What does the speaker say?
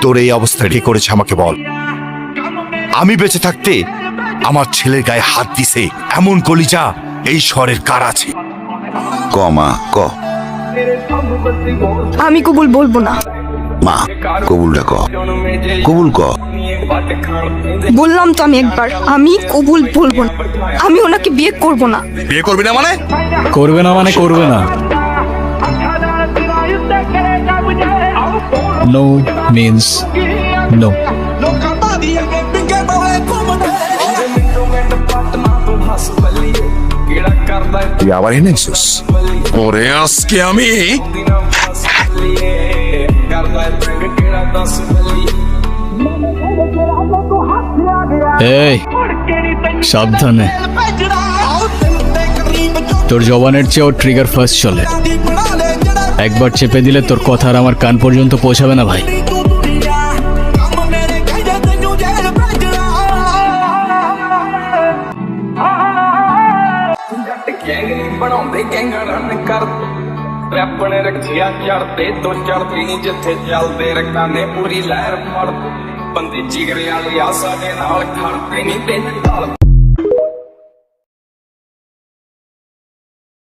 তোর এই অবস্থা ঠিক করেছে আমাকে বল। আমি বেঁচে থাকতে আমার ছেলের গায়ে হাত দিছে এমন কলিজা এই শহরের কার আছে? ক মা ক। আমি কবুল বলবো না। মা কবুলটা ক, কবুল ক। বললাম তো আমি কবুল বলবো না। আমি ওনাকে বিয়ে করব না। বিয়ে করবি না মানে? করবে না মানে করবে না। No means no. তুই আবার এনেছিস? ওরে আজকে আমি এই সাবধানে, তোর জবানের চেয়েও ট্রিগার ফার্স্ট চলে। একবার চেপে দিলে তোর কথা আর আমার কান পর্যন্ত পৌঁছাবে না ভাই। ਆਪਣੇ ਰੱਖਿਆ ਚੜਦੇ ਤੋਂ ਚੜਦੀ ਨੀ ਜਿੱਥੇ ਚੱਲਦੇ ਰਕਾਨੇ ਪੂਰੀ ਲਹਿਰ ਮੜ ਬੰਦੇ ਜਿਗਰੇ ਵਾਲੇ ਆ ਸਾਡੇ ਨਾਲ ਖੜਦੇ ਨਹੀਂ ਤੇ ਨਾਲ